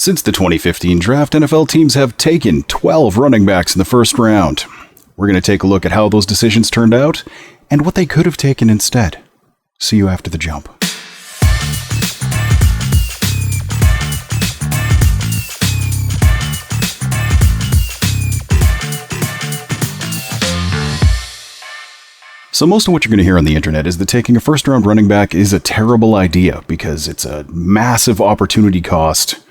Since the 2015 draft, NFL teams have taken 12 running backs in the first round. We're going to take a look at how those decisions turned out and what they could have taken instead. See you after the jump. So most of what you're going to hear on the internet is that taking a first-round running back is a terrible idea because it's a massive opportunity cost,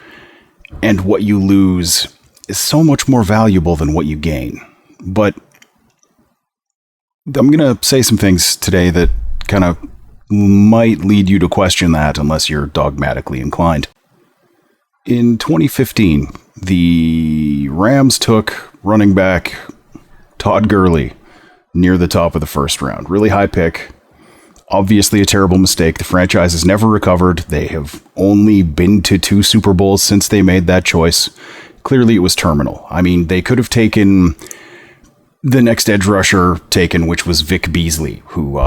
and what you lose is so much more valuable than what you gain. But I'm going to say some things today that kind of might lead you to question that unless you're dogmatically inclined. In 2015, the Rams took running back Todd Gurley near the top of the first round. Really high pick. Obviously a terrible mistake. The franchise has never recovered. They have only been to 2 Super Bowls since they made that choice. Clearly it was terminal. I mean, they could have taken the next edge rusher taken, which was Vic Beasley, who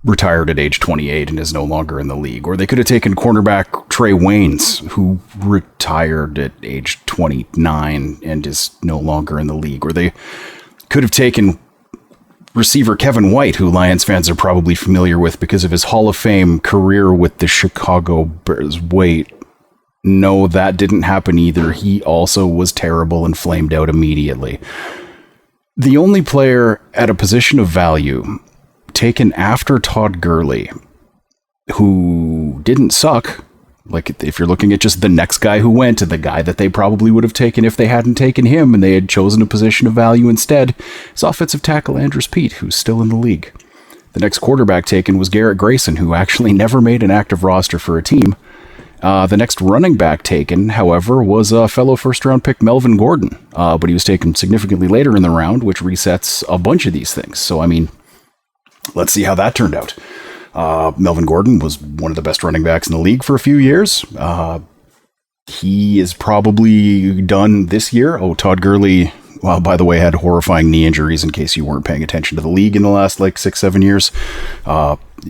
retired at age 28 and is no longer in the league. Or they could have taken cornerback Trey Waynes, who retired at age 29 and is no longer in the league. Or they could have taken receiver Kevin White, who Lions fans are probably familiar with because of his Hall of Fame career with the Chicago Bears. Wait, no, that didn't happen either. He also was terrible and flamed out immediately. The only player at a position of value taken after Todd Gurley who didn't suck, like if you're looking at just the next guy who went and the guy that they probably would have taken if they hadn't taken him and they had chosen a position of value instead, is offensive tackle Andrews Peat, who's still in the league. The next quarterback taken was Garrett Grayson, who actually never made an active roster for a team. The next running back taken, however, was a fellow first-round pick Melvin Gordon, but he was taken significantly later in the round, which resets a bunch of these things. So, I mean, let's see how that turned out. Melvin Gordon was one of the best running backs in the league for a few years. He is probably done this year. Oh, Todd Gurley, well, by the way, had horrifying knee injuries in case you weren't paying attention to the league in the last, 6-7 years.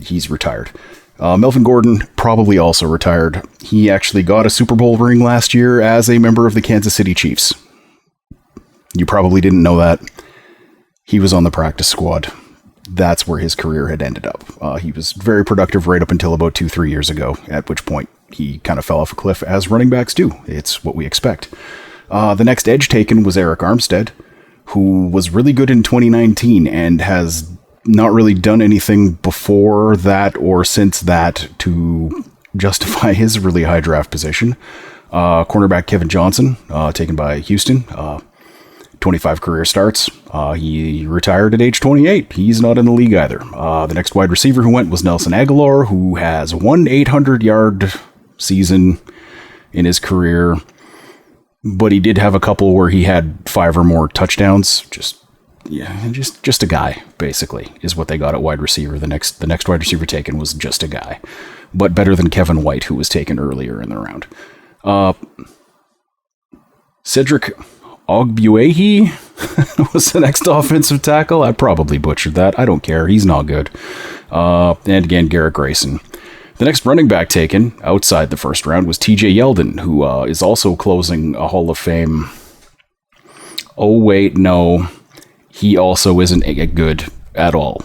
He's retired. Melvin Gordon probably also retired. He actually got a Super Bowl ring last year as a member of the Kansas City Chiefs. You probably didn't know that. He was on the practice squad. That's where his career had ended up. He was very productive right up until about 2-3 years ago, at which point he kind of fell off a cliff, as running backs do. It's what we expect. The next edge taken was Eric Armstead, who was really good in 2019 and has not really done anything before that or since that to justify his really high draft position. Cornerback Kevin Johnson, taken by Houston, 25 career starts. He retired at age 28. He's not in the league either. The next wide receiver who went was Nelson Aguilar, who has one 800-yard season in his career, but he did have a couple where he had 5 or more touchdowns. Just a guy, basically, is what they got at wide receiver. The next wide receiver taken was just a guy, but better than Kevin White, who was taken earlier in the round. Cedric Ogbuehi was the next offensive tackle. I probably butchered that. I don't care. He's not good. And again, Garrett Grayson. The next running back taken outside the first round was TJ Yeldon, who is also closing a Hall of Fame. Oh, wait, no. He also isn't good at all.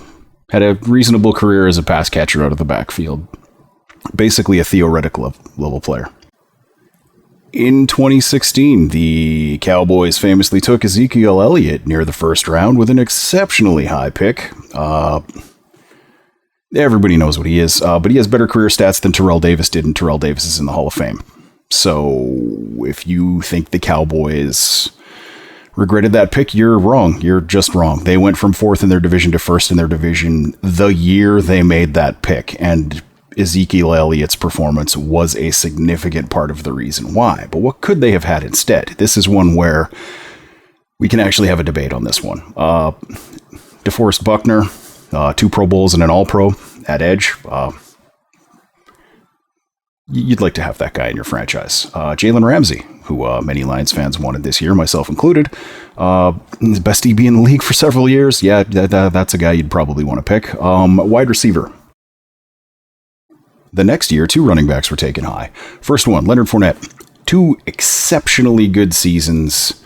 Had a reasonable career as a pass catcher out of the backfield. Basically a theoretical level player. In 2016, the Cowboys famously took Ezekiel Elliott near the first round with an exceptionally high pick. Everybody knows what he is, but he has better career stats than Terrell Davis did, and Terrell Davis is in the Hall of Fame. So if you think the Cowboys regretted that pick, you're wrong. You're just wrong. They went from 4th in their division to 1st in their division the year they made that pick, and Ezekiel Elliott's performance was a significant part of the reason why. But what could they have had instead? This is one where we can actually have a debate on this one. DeForest Buckner, 2 Pro Bowls and an All-Pro at edge. You'd like to have that guy in your franchise. Jalen Ramsey, who many Lions fans wanted this year, myself included. He's best DB in the league for several years. Yeah, that's a guy you'd probably want to pick. Wide receiver. The next year, 2 running backs were taken high. First one, Leonard Fournette. 2 exceptionally good seasons.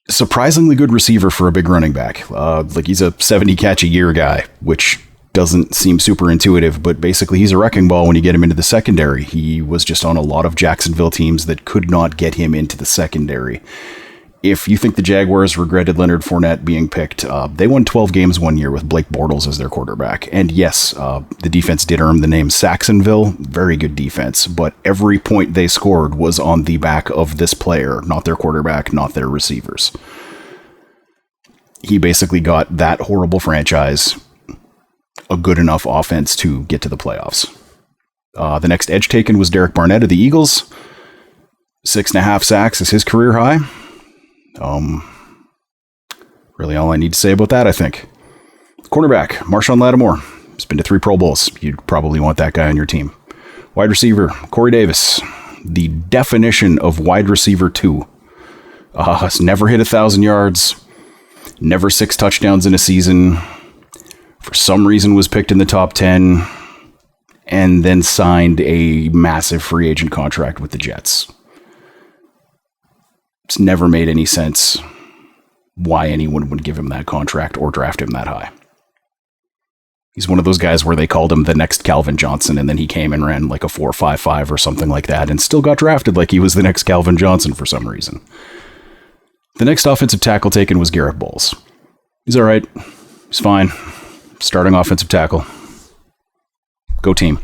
Surprisingly good receiver for a big running back. Like he's a 70 catch a year guy, which doesn't seem super intuitive, but basically he's a wrecking ball when you get him into the secondary. He was just on a lot of Jacksonville teams that could not get him into the secondary. If you think the Jaguars regretted Leonard Fournette being picked, they won 12 games one year with Blake Bortles as their quarterback. And yes, the defense did earn the name Saxonville. Very good defense. But every point they scored was on the back of this player, not their quarterback, not their receivers. He basically got that horrible franchise a good enough offense to get to the playoffs. The next edge taken was Derek Barnett of the Eagles. 6.5 sacks is his career high. Really all I need to say about that, I think. Cornerback, Marshawn Lattimore. He's been to 3 Pro Bowls. You'd probably want that guy on your team. Wide receiver, Corey Davis. The definition of wide receiver 2. Has never hit 1,000 yards. Never 6 touchdowns in a season. For some reason was picked in the top 10. And then signed a massive free agent contract with the Jets. It's never made any sense why anyone would give him that contract or draft him that high. He's one of those guys where they called him the next Calvin Johnson, and then he came and ran like a 4.55 or something like that, and still got drafted like he was the next Calvin Johnson for some reason. The next offensive tackle taken was Garrett Bowles. He's all right. He's fine. Starting offensive tackle. Go team.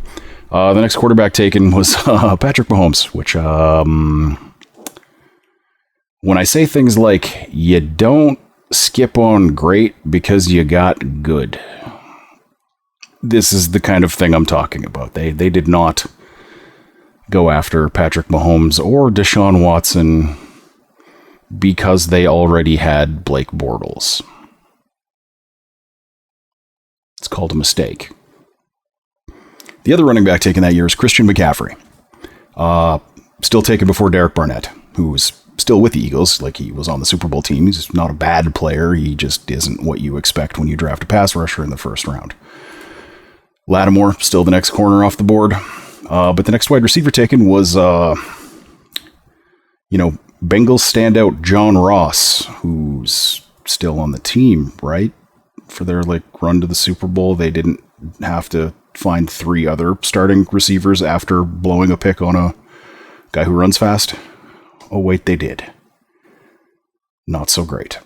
The next quarterback taken was Patrick Mahomes, which... when I say things like, you don't skip on great because you got good, this is the kind of thing I'm talking about. They did not go after Patrick Mahomes or Deshaun Watson because they already had Blake Bortles. It's called a mistake. The other running back taken that year is Christian McCaffrey. Still taken before Derek Barnett, who was still with the Eagles, like he was on the Super Bowl team. He's not a bad player. He just isn't what you expect when you draft a pass rusher in the first round. Lattimore, still the next corner off the board. But the next wide receiver taken was, Bengals standout John Ross, who's still on the team, right? For their run to the Super Bowl, they didn't have to find 3 other starting receivers after blowing a pick on a guy who runs fast. Oh, wait, they did. Not so great.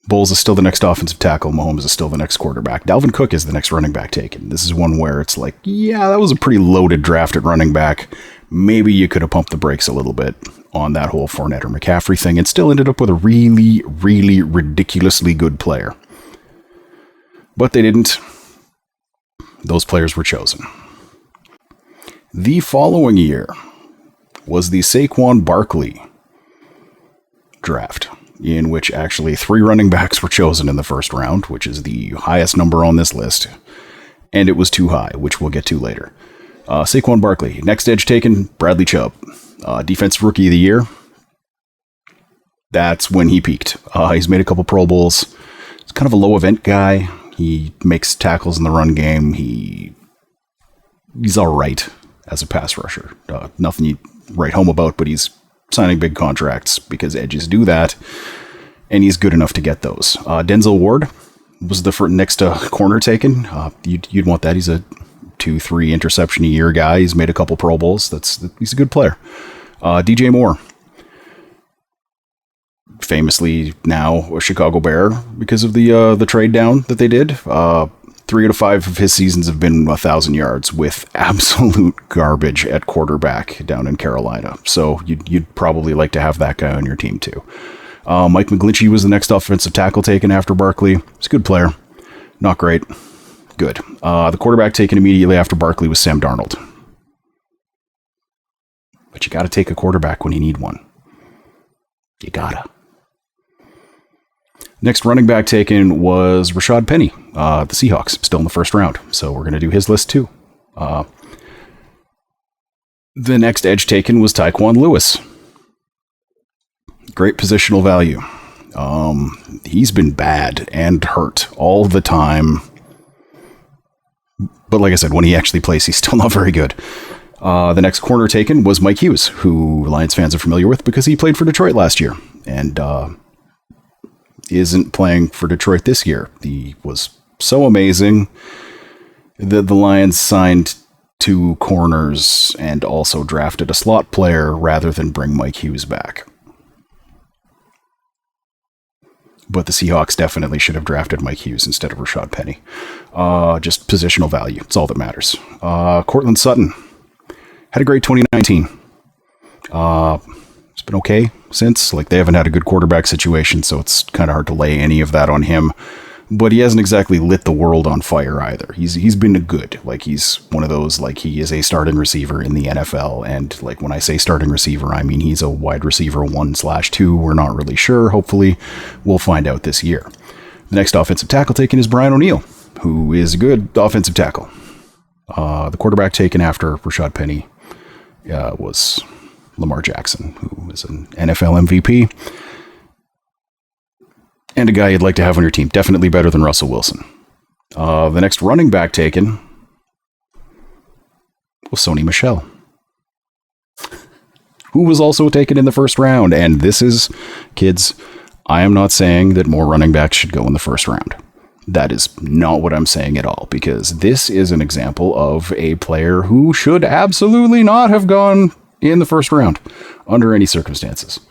Bowles is still the next offensive tackle. Mahomes is still the next quarterback. Dalvin Cook is the next running back taken. This is one where it's like, yeah, that was a pretty loaded draft at running back. Maybe you could have pumped the brakes a little bit on that whole Fournette or McCaffrey thing and still ended up with a really, really ridiculously good player. But they didn't. Those players were chosen. The following year was the Saquon Barkley draft, in which actually 3 running backs were chosen in the first round, which is the highest number on this list. And it was too high, which we'll get to later. Saquon Barkley. Next edge taken, Bradley Chubb. Defensive Rookie of the Year. That's when he peaked. He's made a couple Pro Bowls. He's kind of a low event guy. He makes tackles in the run game. He's all right as a pass rusher. Nothing you write home about, but he's signing big contracts because edges do that, and he's good enough to get those. Denzel Ward was the next corner taken. You'd want that. He's a 2-3 interception a year guy. He's made a couple Pro Bowls. He's a good player. DJ Moore, famously now a Chicago Bear because of the trade down that they did. 3 out of 5 of his seasons have been 1,000 yards with absolute garbage at quarterback down in Carolina. So you'd probably like to have that guy on your team too. Mike McGlinchey was the next offensive tackle taken after Barkley. He's a good player. Not great. Good. The quarterback taken immediately after Barkley was Sam Darnold. But you got to take a quarterback when you need one. You gotta. Next running back taken was Rashad Penny, the Seahawks, still in the first round. So we're going to do his list too. The next edge taken was Tyquan Lewis. Great positional value. He's been bad and hurt all the time. But like I said, when he actually plays, he's still not very good. The next corner taken was Mike Hughes, who Lions fans are familiar with because he played for Detroit last year and isn't playing for Detroit this year. He was so amazing that the Lions signed 2 corners and also drafted a slot player rather than bring Mike Hughes back. But the Seahawks definitely should have drafted Mike Hughes instead of Rashad Penny. Just positional value. It's all that matters. Cortland Sutton had a great 2019. It's been okay since. Like, they haven't had a good quarterback situation, so it's kind of hard to lay any of that on him. But he hasn't exactly lit the world on fire either. He's been good. Like, he's one of those, like, he is a starting receiver in the NFL. And, like, when I say starting receiver, I mean he's a wide receiver 1/2. We're not really sure. Hopefully, we'll find out this year. The next offensive tackle taken is Brian O'Neill, who is a good offensive tackle. The quarterback taken after Rashad Penny was Lamar Jackson, who is an NFL MVP. And a guy you'd like to have on your team. Definitely better than Russell Wilson. The next running back taken was Sony Michel, who was also taken in the first round. And this is, kids, I am not saying that more running backs should go in the first round. That is not what I'm saying at all, because this is an example of a player who should absolutely not have gone in the first round under any circumstances.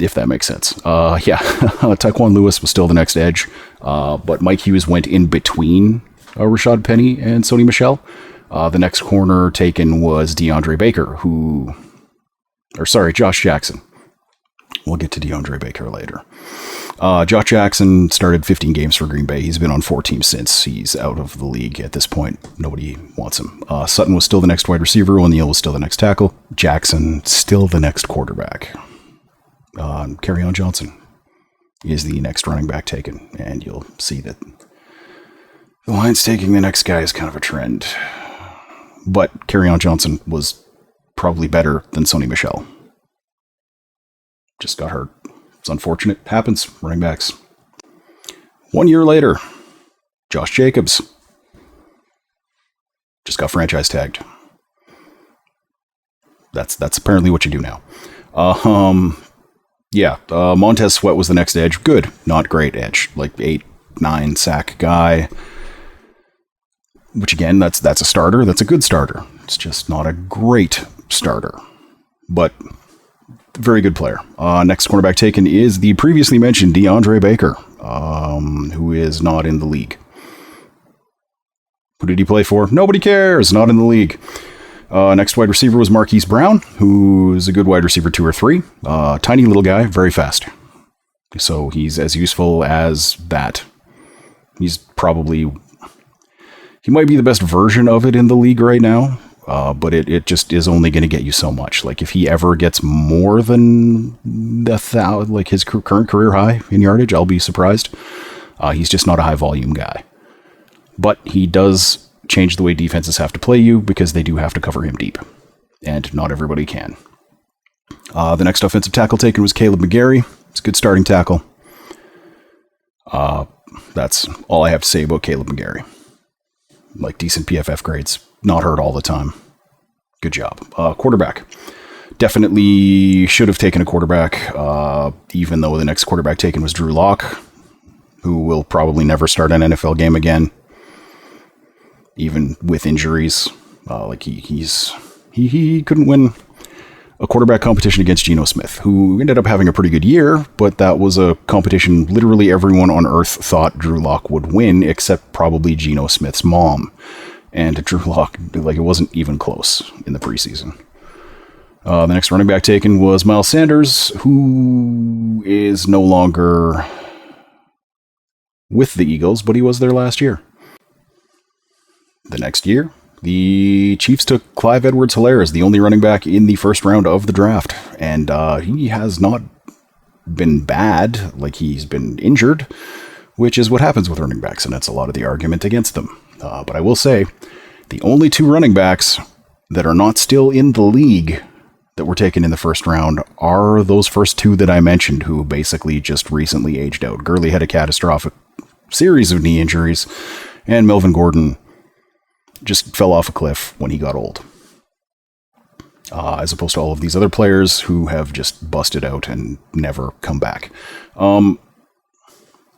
If that makes sense. Tyquan Lewis was still the next edge, but Mike Hughes went in between Rashad Penny and Sony Michel. The next corner taken was DeAndre Baker, Josh Jackson. We'll get to DeAndre Baker later. Josh Jackson started 15 games for Green Bay. He's been on 4 teams since. He's out of the league at this point. Nobody wants him. Sutton was still the next wide receiver. O'Neal was still the next tackle. Jackson still the next quarterback. Kerryon Johnson is the next running back taken, and you'll see that the Lions taking the next guy is kind of a trend. But Kerryon Johnson was probably better than Sony Michel. Just got hurt. It's unfortunate. It happens. Running backs. 1 year later, Josh Jacobs just got franchise tagged. That's apparently what you do now. Montez Sweat was the next edge. Good, not great edge. Like 8-9 sack guy. Which again, that's a starter. That's a good starter. It's just not a great starter. But very good player. Next cornerback taken is the previously mentioned DeAndre Baker, who is not in the league. Who did he play for? Nobody cares. Not in the league. Next wide receiver was Marquise Brown, who's a good wide receiver 2 or 3. Tiny little guy, very fast. So he's as useful as that. He might be the best version of it in the league right now, but it just is only going to get you so much. Like, if he ever gets more than his current career high in yardage, I'll be surprised. He's just not a high volume guy. But he does change the way defenses have to play you, because they do have to cover him deep, and not everybody can. The next offensive tackle taken was Caleb McGarry. It's a good starting tackle. That's all I have to say about Caleb McGarry. Like, decent PFF grades, not hurt all the time. Good job. Quarterback. Definitely should have taken a quarterback, even though the next quarterback taken was Drew Lock, who will probably never start an NFL game again, even with injuries. He couldn't win a quarterback competition against Geno Smith, who ended up having a pretty good year, but that was a competition literally everyone on earth thought Drew Lock would win, except probably Geno Smith's mom. And Drew Lock, it wasn't even close in the preseason. The next running back taken was Miles Sanders, who is no longer with the Eagles, but he was there last year. The next year, the Chiefs took Clyde Edwards-Helaire as the only running back in the first round of the draft. And he has not been bad. Like, he's been injured, which is what happens with running backs, and that's a lot of the argument against them. But I will say, the only 2 running backs that are not still in the league that were taken in the first round are those first 2 that I mentioned, who basically just recently aged out. Gurley had a catastrophic series of knee injuries, and Melvin Gordon just fell off a cliff when he got old. As opposed to all of these other players who have just busted out and never come back.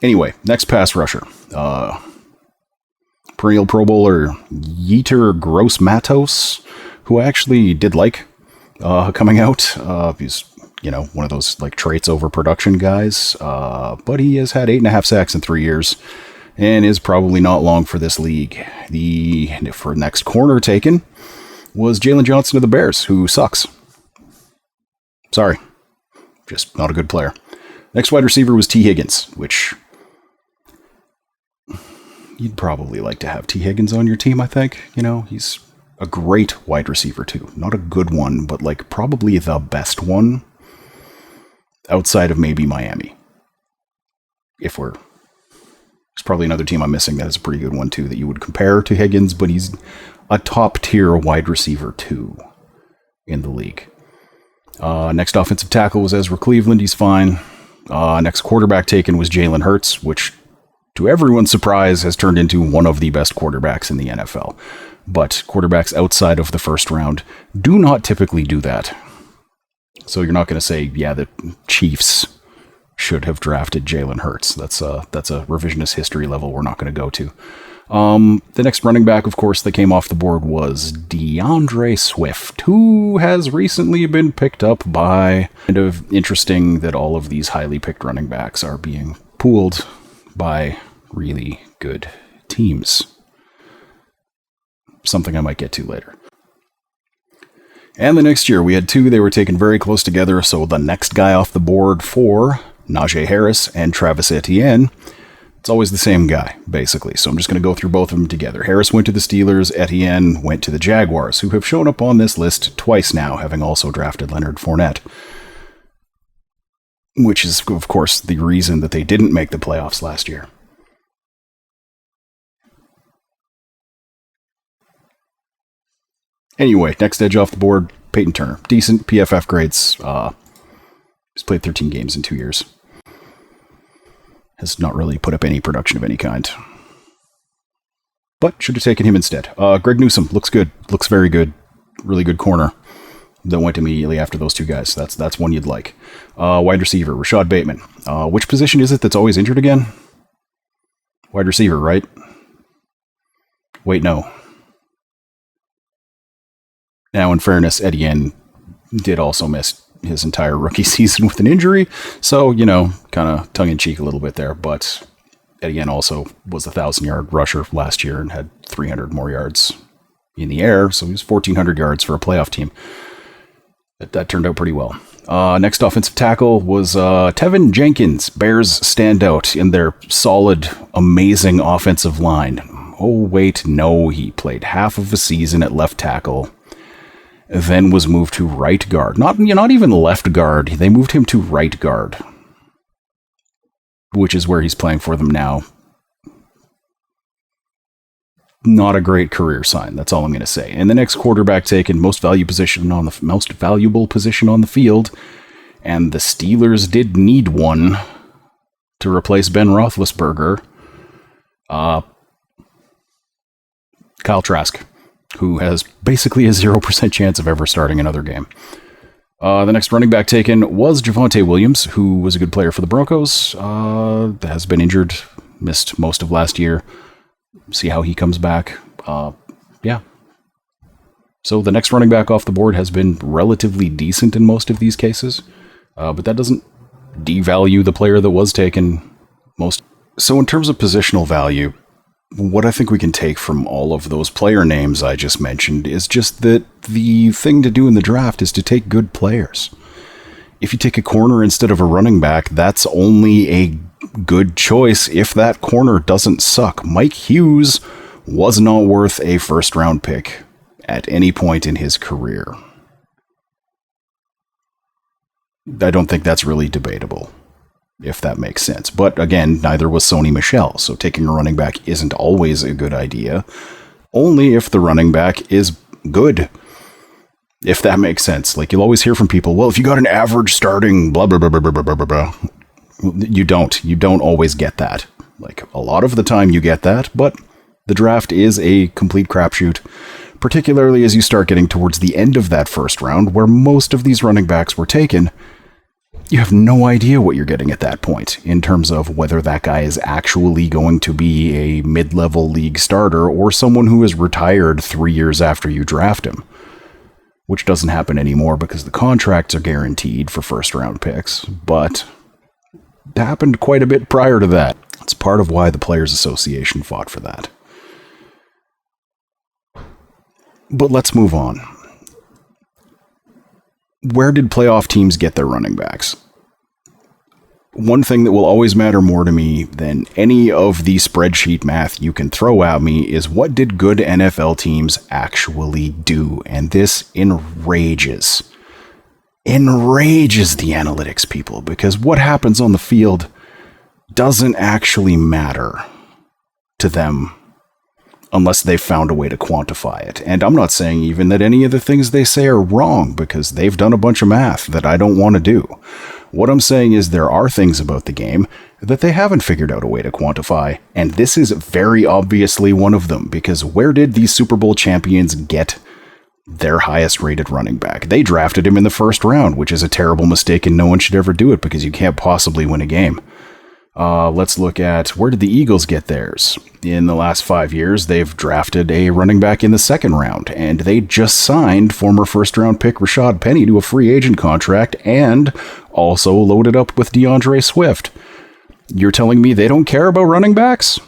Anyway, next pass rusher. Perennial Pro Bowler Yetur Gross-Matos, who I actually did like coming out. He's, one of those like traits over production guys. But he has had 8.5 sacks in 3 years and is probably not long for this league. For next corner taken was Jalen Johnson of the Bears, who sucks. Sorry. Just not a good player. Next wide receiver was T. Higgins, which you'd probably like to have T. Higgins on your team, I think. He's a great wide receiver, too. Not a good one, but like probably the best one outside of maybe Miami. There's probably another team I'm missing that is a pretty good one, too, that you would compare to Higgins, but he's a top-tier wide receiver, too, in the league. Next offensive tackle was Ezra Cleveland. He's fine. Next quarterback taken was Jalen Hurts, which, to everyone's surprise, has turned into one of the best quarterbacks in the NFL. But quarterbacks outside of the first round do not typically do that. So you're not going to say, yeah, the Chiefs should have drafted Jalen Hurts. That's a revisionist history level we're not going to go to. The next running back, of course, that came off the board was DeAndre Swift, who has recently been picked up by... Kind of interesting that all of these highly picked running backs are being pooled by really good teams. Something I might get to later. And the next year, we had two. They were taken very close together, so the next guy off the board for Najee Harris and Travis Etienne, it's always the same guy, basically. So I'm just going to go through both of them together. Harris went to the Steelers. Etienne went to the Jaguars, who have shown up on this list twice now, having also drafted Leonard Fournette. Which is, of course, the reason that they didn't make the playoffs last year. Anyway, next edge off the board, Peyton Turner. Decent PFF grades. He's played 13 games in 2 years. Has not really put up any production of any kind. But should have taken him instead. Greg Newsome looks good. Looks very good. Really good corner. That went immediately after those two guys. That's one you'd like. Wide receiver, Rashad Bateman. Which position is it that's always injured again? Wide receiver, right? Wait, no. Now, in fairness, Etienne did also miss his entire rookie season with an injury. So, kind of tongue-in-cheek a little bit there. But Etienne also was a 1,000-yard rusher last year and had 300 more yards in the air. So he was 1,400 yards for a playoff team. That turned out pretty well. Next offensive tackle was Tevin Jenkins. Bears stand out in their solid, amazing offensive line. Oh, wait, no, he played half of a season at left tackle. Then was moved to right guard. Not even left guard. They moved him to right guard, which is where he's playing for them now. Not a great career sign. That's all I'm going to say. And the next quarterback taken, most valuable position on the field, and the Steelers did need one to replace Ben Roethlisberger. Kyle Trask, who has basically a 0% chance of ever starting another game. The next running back taken was Javonte Williams, who was a good player for the Broncos. Has been injured, missed most of last year. See how he comes back. Yeah. So the next running back off the board has been relatively decent in most of these cases. But that doesn't devalue the player that was taken most. So in terms of positional value, what I think we can take from all of those player names I just mentioned is just that the thing to do in the draft is to take good players. If you take a corner instead of a running back, that's only a good choice if that corner doesn't suck. Mike Hughes was not worth a first-round pick at any point in his career. I don't think that's really debatable, if that makes sense. But again, neither was Sony Michel, so taking a running back isn't always a good idea, only if the running back is good, if that makes sense. Like, you'll always hear from people, well, if you got an average starting blah, blah, blah, blah, blah, blah, blah, blah. You don't always get that. Like, a lot of the time you get that, but The draft is a complete crapshoot, particularly as you start getting towards the end of that first round, where most of these running backs were taken. You have no idea what you're getting at that point in terms of whether that guy is actually going to be a mid-level league starter or someone who is retired 3 years after you draft him, which doesn't happen anymore because the contracts are guaranteed for first-round picks, but it happened quite a bit prior to that. It's part of why the Players Association fought for that. But let's move on. Where did playoff teams get their running backs? One thing that will always matter more to me than any of the spreadsheet math you can throw at me is what did good NFL teams actually do? And this enrages the analytics people, because what happens on the field doesn't actually matter to them unless they've found a way to quantify it. And I'm not saying even that any of the things they say are wrong, because they've done a bunch of math that I don't want to do. What I'm saying is there are things about the game that they haven't figured out a way to quantify, and this is very obviously one of them, because where did these Super Bowl champions get their highest rated running back? They drafted him in the first round, which is a terrible mistake, and no one should ever do it because you can't possibly win a game. Let's look at where did the Eagles get theirs? In the last 5 years, they've drafted a running back in the second round, and they just signed former first-round pick Rashad Penny to a free agent contract and also loaded up with DeAndre Swift. You're telling me they don't care about running backs?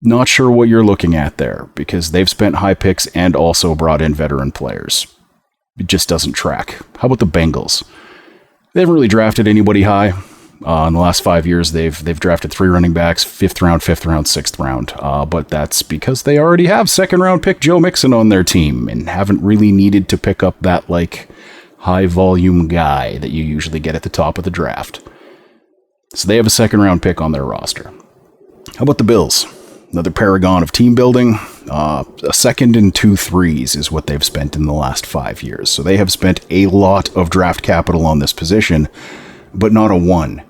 Not sure what you're looking at there, because they've spent high picks and also brought in veteran players. It just doesn't track. How about the Bengals? They haven't really drafted anybody high. In the last 5 years, they've drafted 3 running backs, 5th round, 6th round. But that's because they already have second-round pick Joe Mixon on their team and haven't really needed to pick up that, high-volume guy that you usually get at the top of the draft. So they have a second-round pick on their roster. How about the Bills? Another paragon of team building. A second and 2 threes is what they've spent in the last 5 years. So they have spent a lot of draft capital on this position, but not a 1.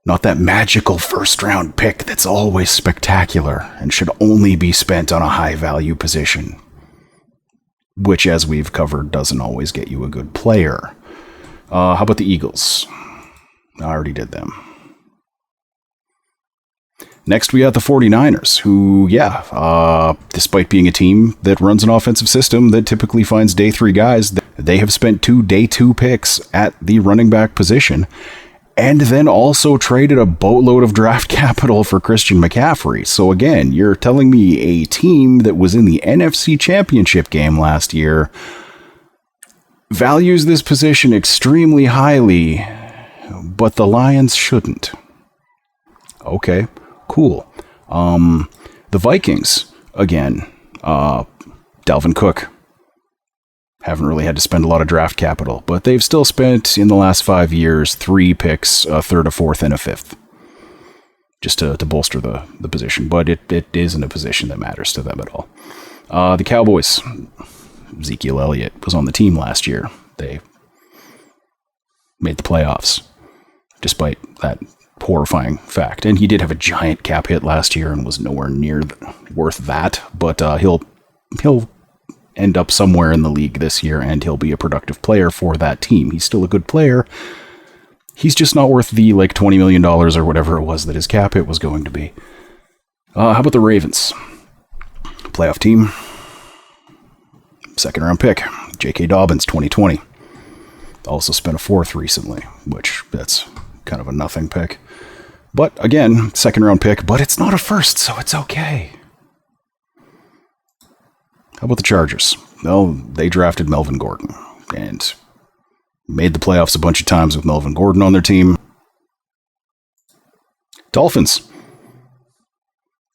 Not that magical first-round pick that's always spectacular and should only be spent on a high-value position, which, as we've covered, doesn't always get you a good player. How about the Eagles? I already did them. Next, we got the 49ers, who, despite being a team that runs an offensive system that typically finds day 3 guys, they have spent 2 day 2 picks at the running back position, and then also traded a boatload of draft capital for Christian McCaffrey. So again, you're telling me a team that was in the NFC Championship game last year values this position extremely highly, but the Lions shouldn't. Okay, cool. The Vikings, again, Dalvin Cook. Haven't really had to spend a lot of draft capital, but they've still spent, in the last 5 years, 3 picks, a 3rd, a 4th, and a 5th, just to bolster the position. But it isn't a position that matters to them at all. The Cowboys, Ezekiel Elliott was on the team last year. They made the playoffs, despite that horrifying fact. And he did have a giant cap hit last year and was nowhere near worth that, but he'll end up somewhere in the league this year, and he'll be a productive player for that team. He's still a good player. He's just not worth the $20 million or whatever it was that his cap hit was going to be. How about the Ravens? Playoff team. Second round pick, J.K. Dobbins, 2020. Also spent a 4th recently, which that's kind of a nothing pick. But again, second round pick, but it's not a first, so it's okay. How about the Chargers? Well, they drafted Melvin Gordon and made the playoffs a bunch of times with Melvin Gordon on their team. Dolphins.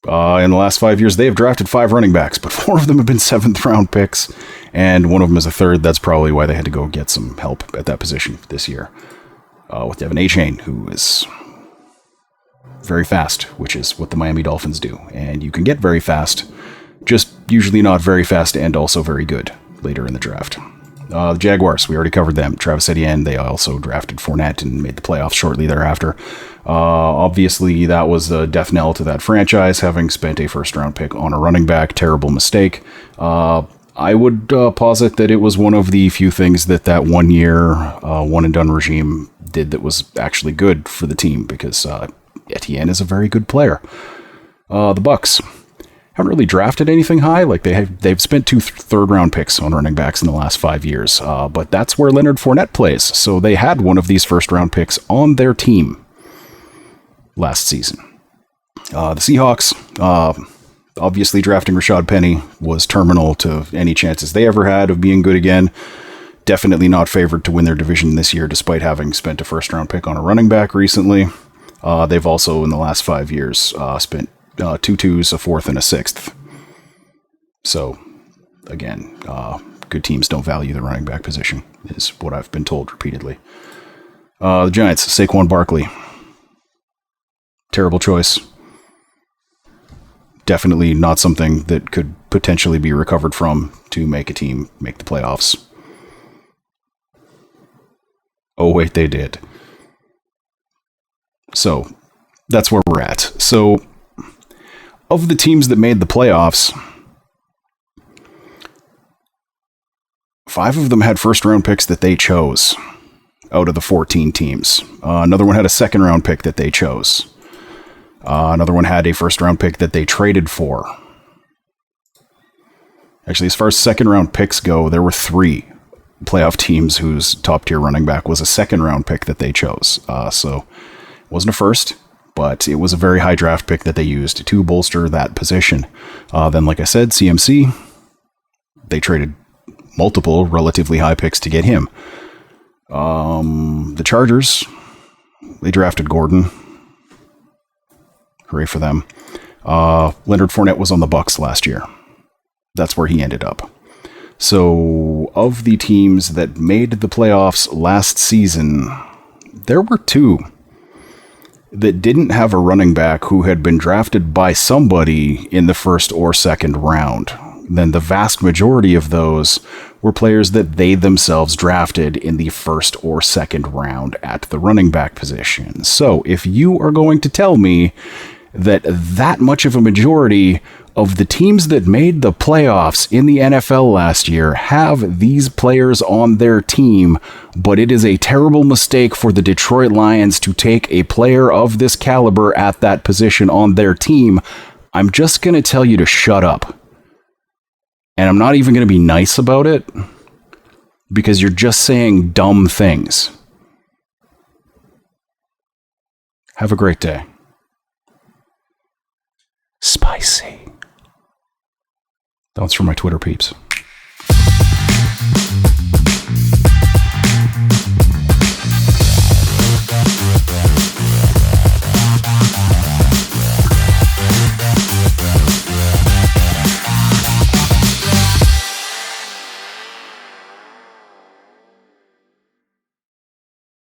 In the last 5 years, they have drafted 5 running backs, but 4 of them have been 7th round picks, and one of them is a 3rd. That's probably why they had to go get some help at that position this year. With Devin Achane, who is very fast, which is what the Miami Dolphins do. And you can get very fast, just usually not very fast and also very good later in the draft. The Jaguars, we already covered them. Travis Etienne, they also drafted Fournette and made the playoffs shortly thereafter. Obviously, that was a death knell to that franchise, having spent a first-round pick on a running back. Terrible mistake. I would posit that it was one of the few things that 1 year, one-and-done regime did that was actually good for the team, because Etienne is a very good player. The Bucs haven't really drafted anything high. Like they've spent 2 third-round picks on running backs in the last 5 years, but that's where Leonard Fournette plays. So they had one of these first-round picks on their team last season. The Seahawks, obviously drafting Rashad Penny was terminal to any chances they ever had of being good again. Definitely not favored to win their division this year, despite having spent a first-round pick on a running back recently. They've also, in the last 5 years, spent 2 2s, a 4th, and a 6th. So, again, good teams don't value the running back position, is what I've been told repeatedly. The Giants, Saquon Barkley. Terrible choice. Definitely not something that could potentially be recovered from to make a team make the playoffs. Oh, wait, they did. So, that's where we're at. So, of the teams that made the playoffs, 5 of them had first-round picks that they chose out of the 14 teams. Another one had a second-round pick that they chose. Another one had a first-round pick that they traded for. Actually, as far as second-round picks go, there were 3 playoff teams whose top-tier running back was a second-round pick that they chose. So, it wasn't a first, but it was a very high draft pick that they used to bolster that position. Then, like I said, CMC, they traded multiple relatively high picks to get him. The Chargers, they drafted Gordon. Hooray for them. Leonard Fournette was on the Bucs last year. That's where he ended up. So, of the teams that made the playoffs last season, there were 2 that didn't have a running back who had been drafted by somebody in the first or second round. Then the vast majority of those were players that they themselves drafted in the first or second round at the running back position. So if you are going to tell me that much of a majority of the teams that made the playoffs in the NFL last year have these players on their team, but it is a terrible mistake for the Detroit Lions to take a player of this caliber at that position on their team, I'm just going to tell you to shut up. And I'm not even going to be nice about it, because you're just saying dumb things. Have a great day. Spicy. That's from my Twitter peeps.